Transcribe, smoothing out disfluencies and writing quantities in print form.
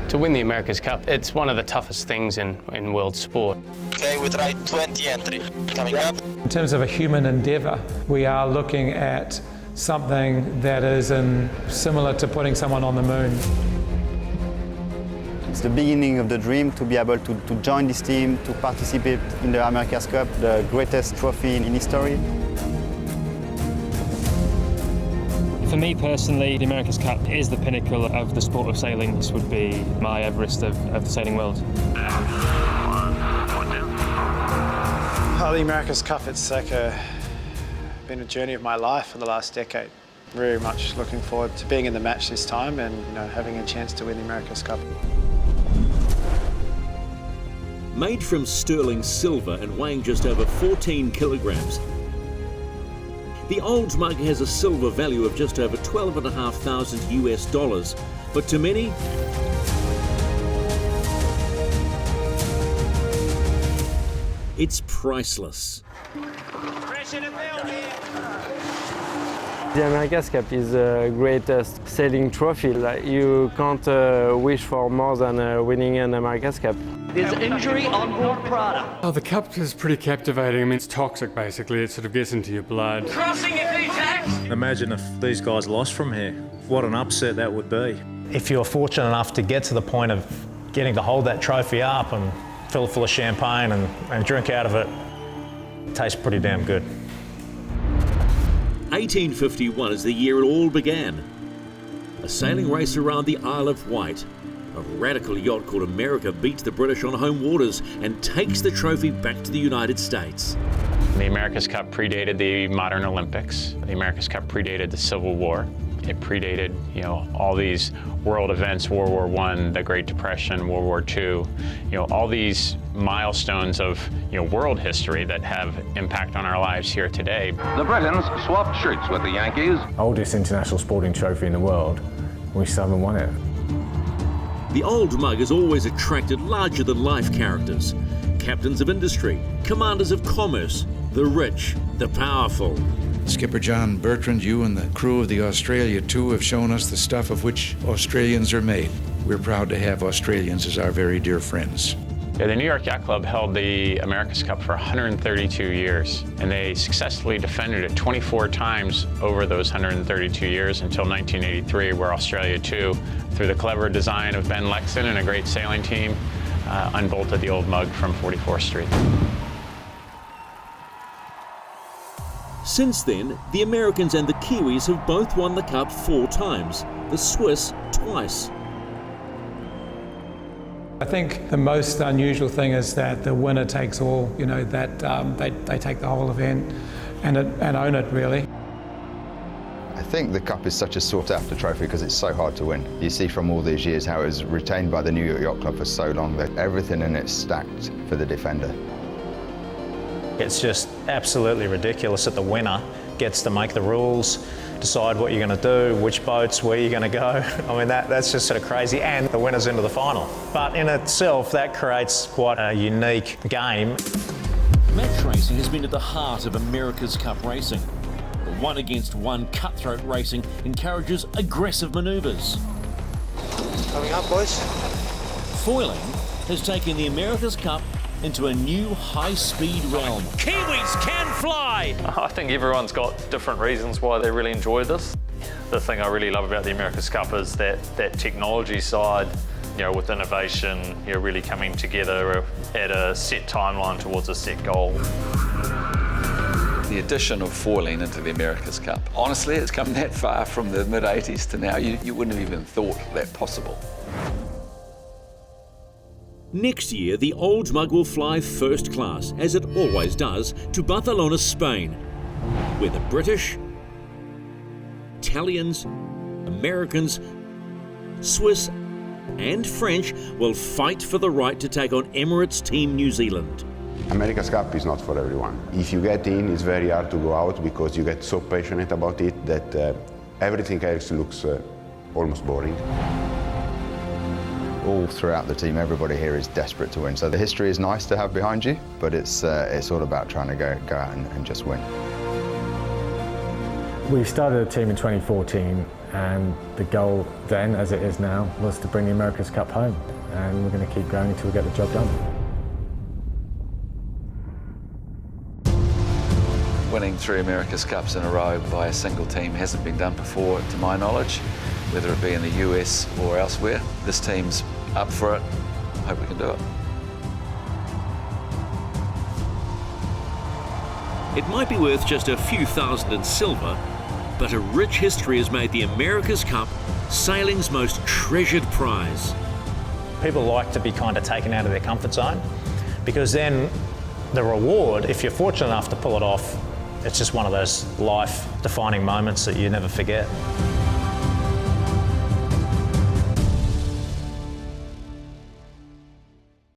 To win the America's Cup, it's one of the toughest things in world sport. Okay, we try 20 entry. Coming up. In terms of a human endeavour, we are looking at something that is similar to putting someone on the moon. It's the beginning of the dream to be able to join this team, to participate in the America's Cup, the greatest trophy in history. For me personally, the America's Cup is the pinnacle of the sport of sailing. This would be my Everest of the sailing world. Oh, the America's Cup, it's like been a journey of my life for the last decade. Very much looking forward to being in the match this time and having a chance to win the America's Cup. Made from sterling silver and weighing just over 14 kilograms, the old mug has a silver value of just over $12,500 US, but to many, it's priceless. The America's Cup is the greatest sailing trophy. Like, you can't wish for more than winning an America's Cup. There's injury on board Prada. Oh, the cup is pretty captivating. I mean, it's toxic, basically. It sort of gets into your blood. Crossing at the attack. Imagine if these guys lost from here. What an upset that would be. If you're fortunate enough to get to the point of getting to hold that trophy up and fill it full of champagne and drink out of it, it tastes pretty damn good. 1851 is the year it all began. A sailing race around the Isle of Wight. A radical yacht called America beats the British on home waters and takes the trophy back to the United States. The America's Cup predated the modern Olympics. The America's Cup predated the Civil War. It predated, all these world events, World War I, the Great Depression, World War II, all these milestones of, world history that have impact on our lives here today. The Britons swapped shirts with the Yankees. Oldest international sporting trophy in the world. We still haven't won it. The old mug has always attracted larger-than-life characters. Captains of industry, commanders of commerce, the rich, the powerful. Skipper John Bertrand, you and the crew of the Australia 2 have shown us the stuff of which Australians are made. We're proud to have Australians as our very dear friends. Yeah, the New York Yacht Club held the America's Cup for 132 years, and they successfully defended it 24 times over those 132 years until 1983, where Australia 2, through the clever design of Ben Lexon and a great sailing team, unbolted the old mug from 44th Street. Since then, the Americans and the Kiwis have both won the Cup 4 times, the Swiss twice. I think the most unusual thing is that the winner takes all, that they take the whole event and own it, really. I think the Cup is such a sought-after trophy because it's so hard to win. You see from all these years how it was retained by the New York Yacht Club for so long that everything in it's stacked for the defender. It's just absolutely ridiculous that the winner gets to make the rules, decide what you're going to do, which boats, where you're going to go. I mean, that's just sort of crazy, and the winner's into the final. But in itself, that creates quite a unique game. Match racing has been at the heart of America's Cup racing. The one-against-one cutthroat racing encourages aggressive manoeuvres. Coming up, boys. Foiling has taken the America's Cup into a new high-speed realm. Kiwis can fly! I think everyone's got different reasons why they really enjoy this. The thing I really love about the America's Cup is that technology side, with innovation, really coming together at a set timeline towards a set goal. The addition of foiling into the America's Cup, honestly, it's come that far from the mid-80s to now, you wouldn't have even thought that possible. Next year, the old mug will fly first class, as it always does, to Barcelona, Spain, where the British, Italians, Americans, Swiss and French will fight for the right to take on Emirates Team New Zealand. America's Cup is not for everyone. If you get in, it's very hard to go out because you get so passionate about it that everything else looks almost boring. All throughout the team, everybody here is desperate to win. So the history is nice to have behind you, but it's all about trying to go out and just win. We started a team in 2014 and the goal then, as it is now, was to bring the America's Cup home, and we're going to keep going until we get the job done. Winning 3 America's Cups in a row by a single team hasn't been done before, to my knowledge, whether it be in the US or elsewhere. This team's up for it. I hope we can do it. It might be worth just a few thousand in silver, but a rich history has made the America's Cup sailing's most treasured prize. People like to be kind of taken out of their comfort zone, because then the reward, if you're fortunate enough to pull it off, it's just one of those life-defining moments that you never forget.